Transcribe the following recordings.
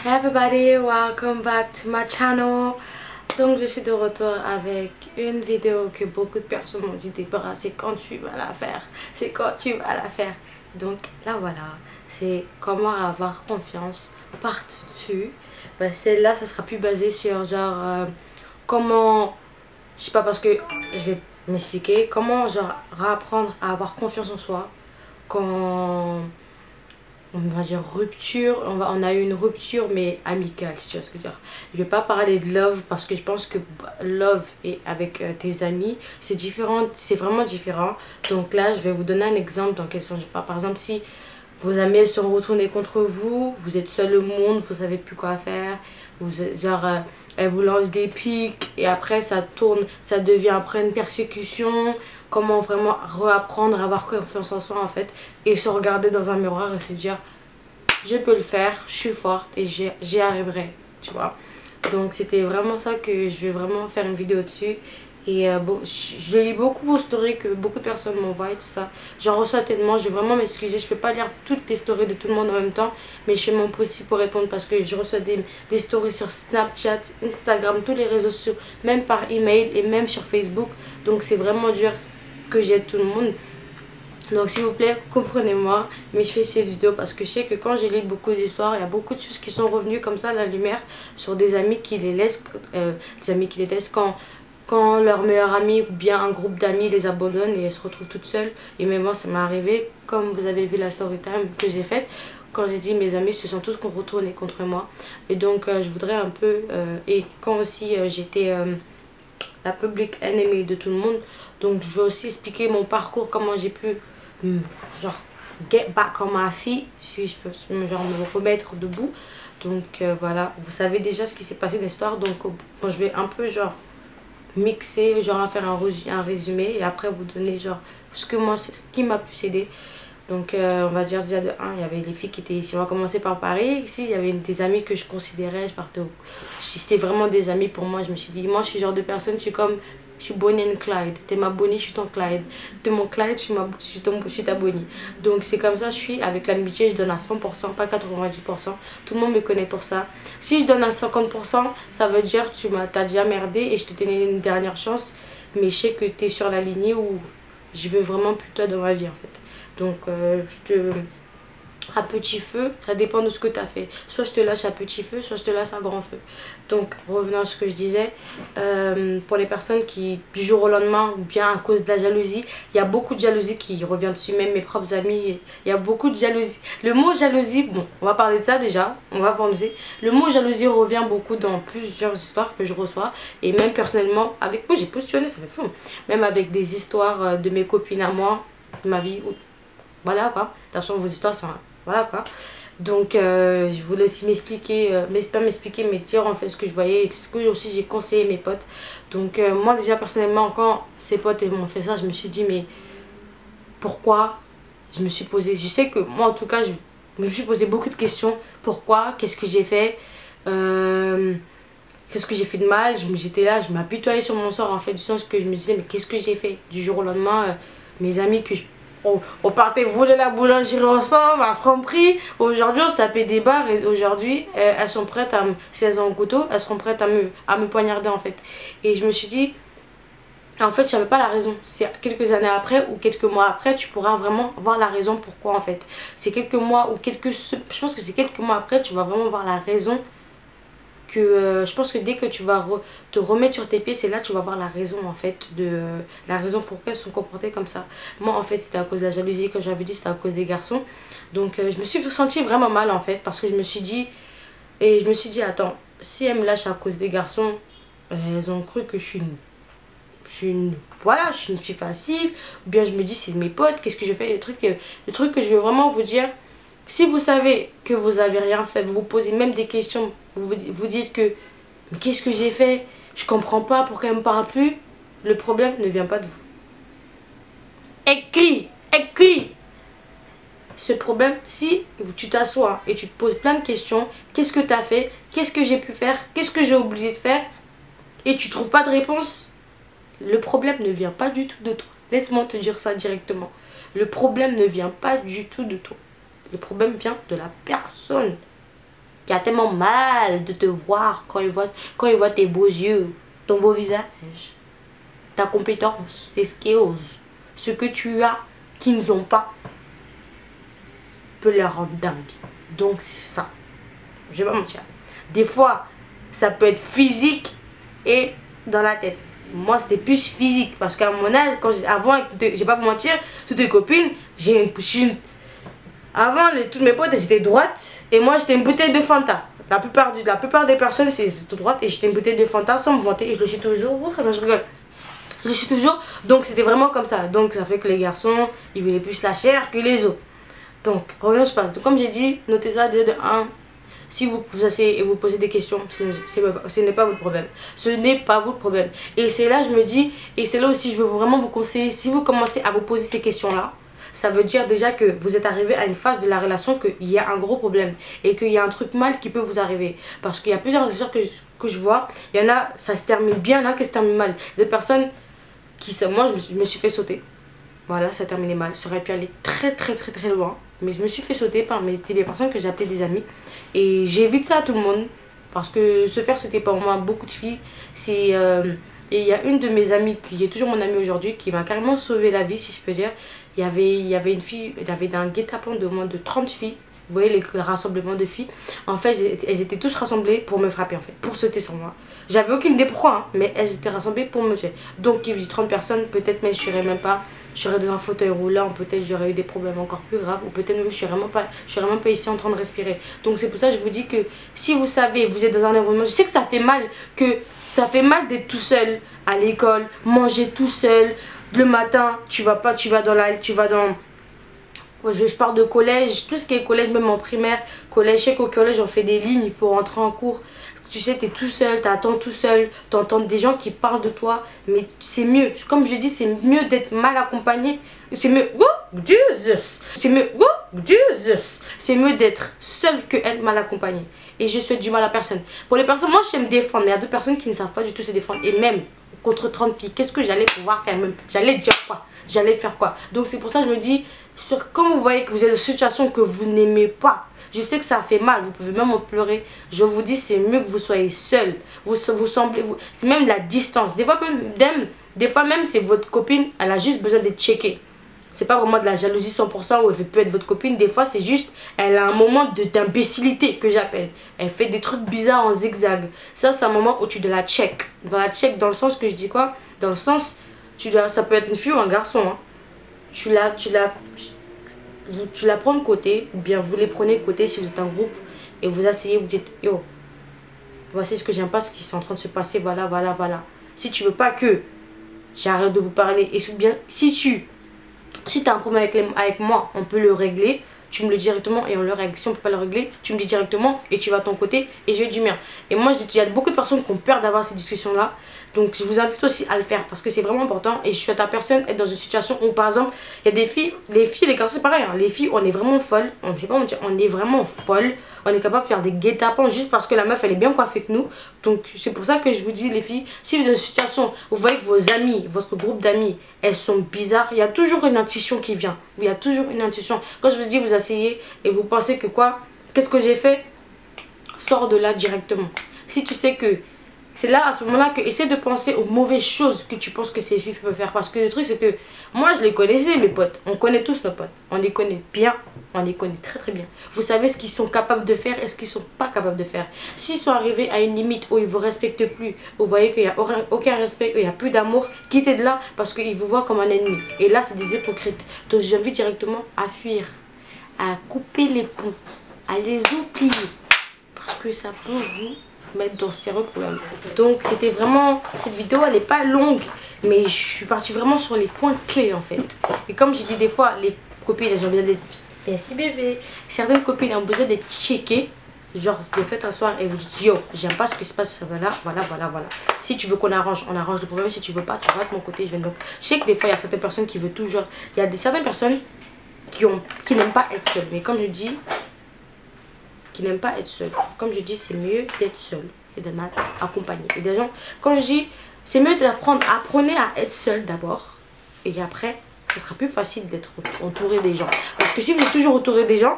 Hey everybody, welcome back to my channel. Donc je suis de retour avec une vidéo que beaucoup de personnes m'ont dit Déborah, c'est quand tu vas la faire, c'est quand tu vas la faire. Donc là voilà, c'est comment avoir confiance partout. Celle-là ça sera plus basé sur genre comment, je sais pas, parce que je vais m'expliquer comment genre apprendre à avoir confiance en soi quand on va dire rupture, on a eu une rupture mais amicale, si tu vois ce que je veux dire. Je vais pas parler de love parce que je pense que love et avec tes amis c'est différent, c'est vraiment différent. Donc là je vais vous donner un exemple dans quel sens je parle. Par exemple, si vos amis sont retournés contre vous, vous êtes seul au monde, vous savez plus quoi faire, elles vous lancent des pics et après ça tourne, ça devient après une persécution. Comment vraiment réapprendre à avoir confiance en soi en fait, et se regarder dans un miroir et se dire je peux le faire, je suis forte et j'y arriverai, tu vois. Donc c'était vraiment ça que je vais vraiment faire une vidéo dessus. Et bon, je lis beaucoup vos stories que beaucoup de personnes m'envoient et tout ça. J'en reçois tellement, je vais vraiment m'excuser. Je peux pas lire toutes les stories de tout le monde en même temps, mais je fais mon possible pour répondre parce que je reçois des stories sur Snapchat, Instagram, tous les réseaux sociaux, même par email et même sur Facebook. Donc c'est vraiment dur que j'aide tout le monde. Donc s'il vous plaît, comprenez-moi, mais je fais ces vidéos parce que je sais que quand je lis beaucoup d'histoires, il y a beaucoup de choses qui sont revenues comme ça à la lumière sur des amis qui les laissent, quand leur meilleur ami ou bien un groupe d'amis les abandonne et elles se retrouvent toutes seules. Et même moi ça m'est arrivé, comme vous avez vu la story time que j'ai faite, quand j'ai dit mes amis se sont tous retournés contre moi. Et donc je voudrais un peu, et quand aussi j'étais la public enemy de tout le monde, donc je vais aussi expliquer mon parcours, comment j'ai pu genre get back on my feet, si je peux genre me remettre debout. Donc voilà, vous savez déjà ce qui s'est passé dans l'histoire. Donc bon, je vais un peu genre mixer, genre faire un résumé et après vous donner genre ce que moi, ce qui m'a pu s'aider. Donc on va dire déjà de 1, il y avait les filles qui étaient ici. On va commencer par Paris. Ici il y avait des amis que je considérais, c'était vraiment des amis pour moi. Je me suis dit, moi je suis le genre de personne, je suis Bonnie and Clyde. T'es ma Bonnie, je suis ton Clyde. T'es mon Clyde, je suis ta Bonnie. Donc c'est comme ça, je suis avec l'amitié, je donne à 100%, pas 90%. Tout le monde me connaît pour ça. Si je donne à 50%, ça veut dire que t'as déjà merdé et je te donnais une dernière chance. Mais je sais que t'es sur la lignée où je veux vraiment plus toi dans ma vie en fait. Donc à petit feu, ça dépend de ce que tu as fait. Soit je te lâche à petit feu, soit je te lâche à grand feu. Donc revenons à ce que je disais, pour les personnes qui du jour au lendemain ou bien à cause de la jalousie, il y a beaucoup de jalousie qui revient dessus, même mes propres amis, il y a beaucoup de jalousie. Le mot jalousie, bon, on va parler de ça déjà, on va penser. Le mot jalousie revient beaucoup dans plusieurs histoires que je reçois, et même personnellement, avec moi j'ai positionné, ça fait fou. Même avec des histoires de mes copines à moi, de ma vie, voilà quoi. De toute façon vos histoires sont, voilà quoi. Donc je voulais aussi m'expliquer, mais pas m'expliquer, mais dire en fait ce que je voyais, ce que aussi j'ai conseillé mes potes. Donc moi déjà personnellement, quand ces potes m'ont fait ça, je me suis dit mais pourquoi? Je me suis posé, je sais que moi en tout cas je me suis posé beaucoup de questions. Pourquoi? Qu'est-ce que j'ai fait? Qu'est-ce que j'ai fait de mal? J'étais là, je m'apitoyais sur mon sort en fait, du sens que je me disais mais qu'est-ce que j'ai fait? Du jour au lendemain, mes amis que on partait voler la boulangerie ensemble à Franprix. Aujourd'hui on se tapait des barres et aujourd'hui elles sont prêtes à me saisir un couteau, elles seront prêtes à me poignarder en fait. Et je me suis dit en fait j'avais pas la raison. C'est quelques années après ou quelques mois après tu pourras vraiment voir la raison pourquoi en fait. C'est quelques mois ou je pense que c'est quelques mois après tu vas vraiment voir la raison. Je pense que dès que tu vas te remettre sur tes pieds, c'est là que tu vas voir la raison en fait, la raison pourquoi elles sont comportées comme ça. Moi en fait c'était à cause de la jalousie, comme j'avais dit c'était à cause des garçons. Donc je me suis sentie vraiment mal en fait, parce que je me suis dit attends, si elles me lâchent à cause des garçons, elles ont cru que je suis une fille facile, ou bien je me dis c'est mes potes, qu'est-ce que je fais, le truc que je veux vraiment vous dire. Si vous savez que vous avez rien fait, vous vous posez même des questions, vous dites que qu'est-ce que j'ai fait, je comprends pas pourquoi elle me parle plus, le problème ne vient pas de vous. Écris. Ce problème, si tu t'assois et tu te poses plein de questions, qu'est-ce que tu as fait, qu'est-ce que j'ai pu faire, qu'est-ce que j'ai oublié de faire, et tu trouves pas de réponse, le problème ne vient pas du tout de toi. Laisse-moi te dire ça directement. Le problème ne vient pas du tout de toi. Le problème vient de la personne qui qui a tellement mal de te voir quand il voit tes beaux yeux, ton beau visage, ta compétence, tes skills, ce que tu as qu'ils n'ont pas, peut les rendre dingues. Donc c'est ça. Je vais pas mentir. Des fois, ça peut être physique et dans la tête. Moi, c'était plus physique. Parce qu'à mon âge, avant, je vais pas vous mentir, toutes les copines, avant, toutes mes potes, elles étaient droites. Et moi, j'étais une bouteille de Fanta. La plupart des personnes, c'est tout droite. Et j'étais une bouteille de Fanta sans me vanter. Et je le suis toujours. Ouf, je rigole. Je le suis toujours. Donc, c'était vraiment comme ça. Donc, ça fait que les garçons, ils voulaient plus la chair que les os. Donc, revenons sur ça. Comme j'ai dit, notez ça déjà de 1. Si vous vous asseyez et vous posez des questions, ce n'est pas votre problème. Ce n'est pas votre problème. Et c'est là, je me dis, et c'est là aussi, je veux vraiment vous conseiller, si vous commencez à vous poser ces questions-là, ça veut dire déjà que vous êtes arrivé à une phase de la relation qu'il y a un gros problème. Et qu'il y a un truc mal qui peut vous arriver. Parce qu'il y a plusieurs histoires que je vois. Il y en a, ça se termine bien, il y en a qui se termine mal. Des personnes qui, moi, je me suis fait sauter. Voilà, ça a terminé mal. Ça aurait pu aller très loin. Mais je me suis fait sauter par des personnes que j'appelais des amis. Et j'évite ça à tout le monde. Parce que se faire sauter par moi, beaucoup de filles, c'est... et il y a une de mes amies, qui est toujours mon amie aujourd'hui, qui m'a carrément sauvé la vie, si je peux dire. Il y avait une fille, il y avait un guet-apens de moins de 30 filles. Vous voyez les rassemblements de filles. En fait, elles étaient tous rassemblées pour me frapper, en fait, pour sauter sur moi. J'avais aucune idée pourquoi, hein, mais elles étaient rassemblées pour me tuer. Donc, il y a 30 personnes, peut-être, mais je serais même pas... Je serais dans un fauteuil roulant, peut-être j'aurais eu des problèmes encore plus graves, ou peut-être même je serais même pas ici en train de respirer. Donc c'est pour ça que je vous dis que si vous savez, vous êtes dans un environnement, je sais que ça fait mal d'être tout seul à l'école, manger tout seul, le matin, je parle de collège, tout ce qui est collège, même en primaire, collège, je sais qu'au collège on fait des lignes pour entrer en cours. Tu sais, tu es tout seul, tu attends tout seul, tu entends des gens qui parlent de toi, mais c'est mieux. Comme je dis, c'est mieux d'être mal accompagné. C'est mieux, oh Jesus! C'est mieux, oh Jesus! C'est mieux d'être seul que être mal accompagné. Et je souhaite du mal à personne. Pour les personnes, moi j'aime défendre, mais il y a d'autres personnes qui ne savent pas du tout se défendre. Et même contre 30 filles, qu'est-ce que j'allais pouvoir faire même? J'allais dire quoi? J'allais faire quoi? Donc c'est pour ça que je me dis, quand vous voyez que vous êtes dans une situation que vous n'aimez pas, je sais que ça fait mal, vous pouvez même en pleurer. Je vous dis, c'est mieux que vous soyez seul. C'est même la distance. Des fois même, c'est votre copine, elle a juste besoin d'être checkée. C'est pas vraiment de la jalousie 100% où elle peut être votre copine. Des fois, c'est juste, elle a un moment d'imbécilité que j'appelle. Elle fait des trucs bizarres en zigzag. Ça, c'est un moment où tu dois la check. Dans la check, dans le sens que je dis quoi? Dans le sens, ça peut être une fille ou un garçon. Hein. Tu la prends de côté, ou bien vous les prenez de côté si vous êtes un groupe et vous asseyez, vous dites yo, voici ce que j'aime pas, ce qui est en train de se passer, voilà. Si tu veux pas que j'arrête de vous parler, et bien si t'as un problème avec moi, on peut le régler, tu me le dis directement et on le règle. Si on peut pas le régler, tu me dis directement et tu vas de ton côté et je vais du mien. Et moi, il y a beaucoup de personnes qui ont peur d'avoir ces discussions-là. Donc, je vous invite aussi à le faire parce que c'est vraiment important. Et je souhaite à personne être dans une situation où, par exemple, il y a des filles, les garçons, c'est pareil. Hein, les filles, on est vraiment folles. On est vraiment folles. On est capable de faire des guet-apens juste parce que la meuf, elle est bien coiffée que nous. Donc, c'est pour ça que je vous dis, les filles, si vous êtes dans une situation où vous voyez que vos amis, votre groupe d'amis, elles sont bizarres, il y a toujours une intuition qui vient. Il y a toujours une intuition. Quand je vous dis, vous asseyez et vous pensez que quoi? Qu'est-ce que j'ai fait? Sors de là directement. Si tu sais que c'est là, à ce moment-là, que essaie de penser aux mauvaises choses que tu penses que ces filles peuvent faire. Parce que le truc, c'est que moi, je les connaissais, mes potes. On connaît tous nos potes. On les connaît bien. On les connaît très bien. Vous savez ce qu'ils sont capables de faire et ce qu'ils sont pas capables de faire. S'ils sont arrivés à une limite où ils vous respectent plus, vous voyez qu'il n'y a aucun respect, il n'y a plus d'amour, quittez de là parce qu'ils vous voient comme un ennemi. Et là, c'est des hypocrites. Donc, j'invite directement à fuir, à couper les ponts, à les oublier. Parce que ça peut vous mettre dans sérieux problème. Donc c'était vraiment, cette vidéo elle n'est pas longue, mais je suis partie vraiment sur les points clés en fait. Et comme j'ai dit, des fois les copines elles ont besoin d'être, merci bébé, certaines copines ont besoin d'être checkées, genre de faites asseoir et vous dites yo, j'aime pas ce qui se passe, voilà. Si tu veux qu'on arrange, on arrange le problème. Si tu veux pas, tu vas de mon côté, je vais. Donc je sais que des fois il y a certaines personnes qui veulent toujours, il y a certaines personnes qui n'aiment pas être seules, mais comme je dis, qui n'aiment pas être seul. Comme je dis, c'est mieux d'être seul et d'être accompagné. Et des gens, quand je dis, c'est mieux d'apprendre, apprenez à être seul d'abord. Et après, ce sera plus facile d'être entouré des gens. Parce que si vous êtes toujours entouré des gens,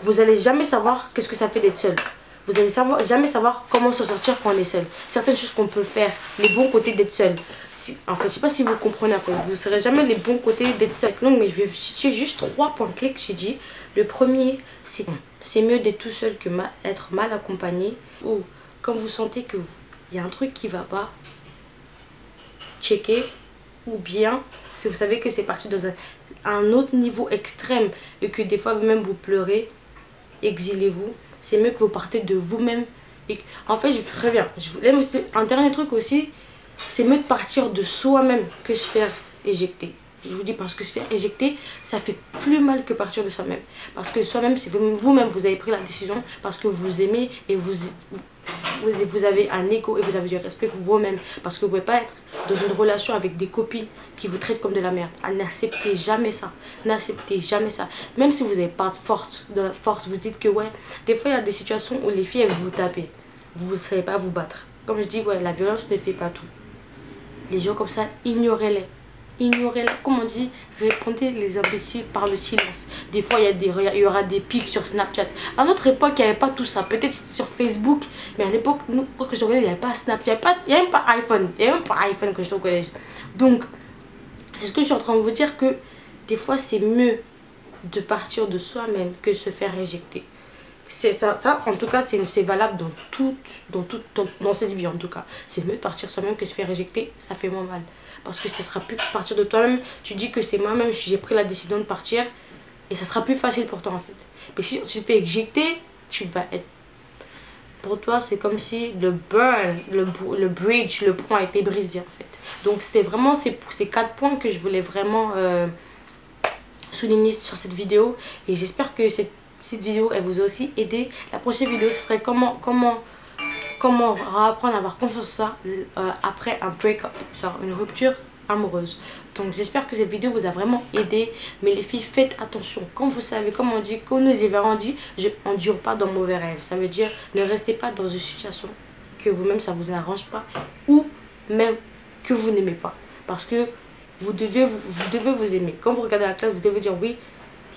vous n'allez jamais savoir qu'est-ce que ça fait d'être seul. vous allez jamais savoir comment s'en sortir quand on est seul. Certaines choses qu'on peut faire, les bons côtés d'être seul. En fait, je sais pas si vous comprenez, en fait, vous ne saurez jamais les bons côtés d'être seul. Donc, mais je vais citer juste 3 points clés que j'ai dit. Le premier, c'est mieux d'être tout seul que être mal accompagné. Ou quand vous sentez qu'il y a un truc qui va pas, checker. Ou bien, si vous savez que c'est parti dans un autre niveau extrême et que des fois même vous pleurez, exilez-vous. C'est mieux que vous partez de vous-même. En fait, je préviens. Un dernier truc aussi, c'est mieux de partir de soi-même que se faire éjecter. Je vous dis parce que se faire éjecter, ça fait plus mal que partir de soi-même. Parce que soi-même, c'est vous-même, vous avez pris la décision parce que vous aimez et vous avez un ego et vous avez du respect pour vous-même. Parce que vous ne pouvez pas être dans une relation avec des copines qui vous traitent comme de la merde. N'acceptez jamais ça. N'acceptez jamais ça. Même si vous n'avez pas de force, vous dites que ouais, des fois il y a des situations où les filles elles vous taper. Vous ne savez pas vous battre. Comme je dis, ouais, la violence ne fait pas tout. Les gens comme ça, ignorez-les. Ignorez-les. Comme on dit, répondez les imbéciles par le silence. Des fois, il y aura des pics sur Snapchat. À notre époque, il n'y avait pas tout ça. Peut-être sur Facebook. Mais à l'époque, nous, quand je regardais, il n'y avait pas Snap. Il n'y avait même pas iPhone. Il n'y avait même pas iPhone quand j'étais au collège. Donc, c'est ce que je suis en train de vous dire, que des fois, c'est mieux de partir de soi-même que de se faire éjecter. C'est ça, en tout cas, c'est valable dans cette vie, en tout cas. C'est mieux de partir soi-même que de se faire éjecter. Ça fait moins mal. Parce que ce sera plus partir de toi-même. Tu dis que c'est moi-même, j'ai pris la décision de partir. Et ça sera plus facile pour toi, en fait. Mais si tu te fais éjecter, tu vas être... Pour toi, c'est comme si le bridge, le pont a été brisé, en fait. Donc, c'était vraiment ces 4 points que je voulais vraiment souligner sur cette vidéo. Et j'espère que cette vidéo, elle vous a aussi aidé. La prochaine vidéo, ce serait comment apprendre à avoir confiance en soi après un break-up, genre une rupture amoureuse. Donc j'espère que cette vidéo vous a vraiment aidé. Mais les filles, faites attention. Comme vous savez, comme on dit, comme nous y verrons dit, on ne dure pas dans mauvais rêves. Ça veut dire, ne restez pas dans une situation que vous-même ça vous arrange pas, ou même que vous n'aimez pas. Parce que vous devez vous aimer. Quand vous regardez la classe, vous devez dire oui,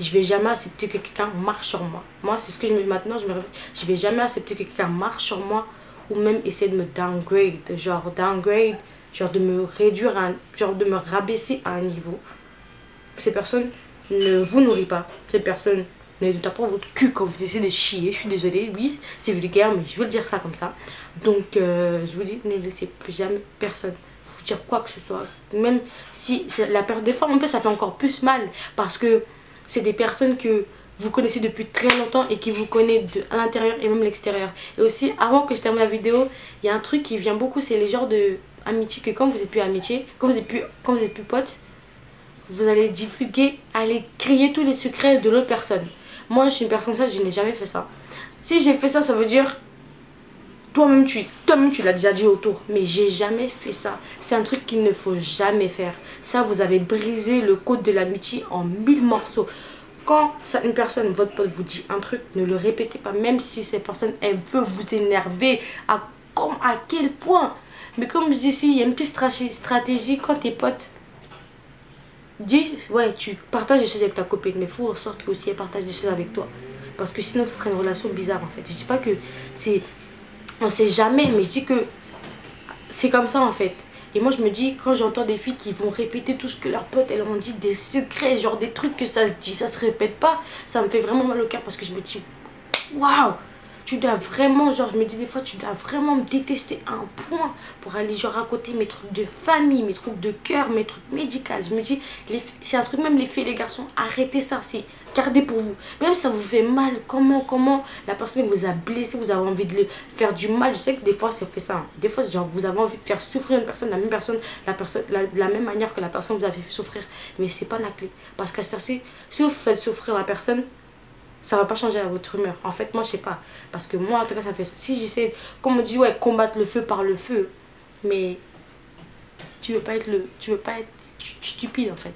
je vais jamais accepter que quelqu'un marche sur moi. Moi, c'est ce que je me dis maintenant. Je vais jamais accepter que quelqu'un marche sur moi, ou même essayer de me downgrade, genre de me réduire, genre de me rabaisser à un niveau. Ces personnes ne vous nourrissent pas. Ces personnes ne tapent pas votre cul quand vous essayez de chier. Je suis désolée, oui, c'est vulgaire, mais je veux le dire ça comme ça. Donc, je vous dis, ne laissez plus jamais personne vous dire quoi que ce soit. Même si la perte des fois, en fait, ça fait encore plus mal. Parce que c'est des personnes que vous connaissez depuis très longtemps et qui vous connaissent à l'intérieur et même l'extérieur. Et aussi, avant que je termine la vidéo, il y a un truc qui vient beaucoup, c'est les genres de amitié que quand vous n'êtes plus amitié, quand vous êtes plus potes, vous allez divulguer, aller crier tous les secrets de l'autre personne. Moi, je suis une personne comme ça, je n'ai jamais fait ça. Si j'ai fait ça, ça veut dire toi-même tu l'as déjà dit autour, mais j'ai jamais fait ça. C'est un truc qu'il ne faut jamais faire. Ça, vous avez brisé le code de l'amitié en 1000 morceaux. Quand une personne, votre pote, vous dit un truc, ne le répétez pas, même si cette personne, elle veut vous énerver. À quel point? Mais comme je dis ici, il y a une petite stratégie quand tes potes dis, ouais, tu partages des choses avec ta copine, mais il faut en sorte qu'aussi elle partage des choses avec toi. Parce que sinon, ça serait une relation bizarre, en fait. Je dis pas que c'est... On sait jamais, mais je dis que c'est comme ça, en fait. Et moi, je me dis, quand j'entends des filles qui vont répéter tout ce que leurs potes, elles ont dit, des secrets, genre des trucs que ça se dit, ça se répète pas, ça me fait vraiment mal au cœur parce que je me dis, waouh, tu dois vraiment, genre, je me dis des fois, tu dois vraiment me détester à un point pour aller, genre, raconter mes trucs de famille, mes trucs de cœur, mes trucs médicaux. Je me dis, c'est un truc, même les filles et les garçons, arrêtez ça, c'est gardez pour vous. Même si ça vous fait mal, comment la personne vous a blessé, vous avez envie de le faire du mal. Je sais que des fois, ça fait ça. Hein. Des fois, genre, vous avez envie de faire souffrir une personne, de la même manière que la personne vous a fait souffrir. Mais c'est pas la clé. Parce qu'à ce temps-ci, si vous faites souffrir la personne, ça va pas changer à votre humeur. En fait, moi, je sais pas. Parce que moi, en tout cas, ça fait ça. Si j'essaie, comme on dit, ouais, combattre le feu par le feu. Mais tu veux pas être stupide, en fait.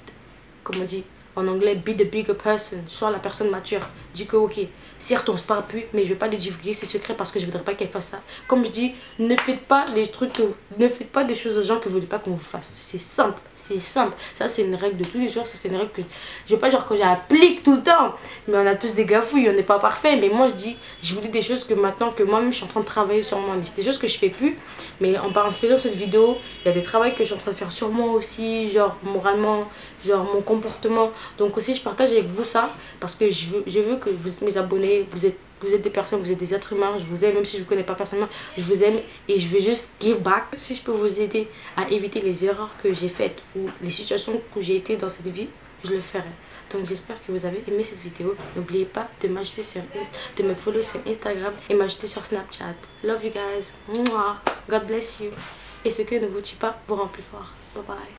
Comme on dit, en anglais, be the bigger person, sois la personne mature. Dis que ok, certes on se parle plus, mais je vais pas les divulguer ces secrets parce que je voudrais pas qu'elle fasse ça. Comme je dis, ne faites pas les trucs, ne faites pas des choses aux gens que vous voulez pas qu'on vous fasse. C'est simple, c'est simple. Ça c'est une règle de tous les jours, ça c'est une règle que je vais pas genre que j'applique tout le temps. Mais on a tous des gafouilles, on n'est pas parfait. Mais moi je vous dis des choses que maintenant que moi-même je suis en train de travailler sur moi. Mais c'est des choses que je fais plus. Mais en faisant cette vidéo, il y a des travaux que je suis en train de faire sur moi aussi, genre moralement, genre mon comportement. Donc aussi je partage avec vous ça parce que je veux que vous êtes mes abonnés, vous êtes des personnes, vous êtes des êtres humains, je vous aime même si je vous connais pas personnellement, je vous aime et je veux juste give back. Si je peux vous aider à éviter les erreurs que j'ai faites ou les situations où j'ai été dans cette vie, je le ferai. Donc j'espère que vous avez aimé cette vidéo. N'oubliez pas de m'ajouter sur de me follow sur Instagram et m'ajouter sur Snapchat. Love you guys. Mwah. God bless you. Et ce que ne vous tue pas vous rend plus fort. Bye bye.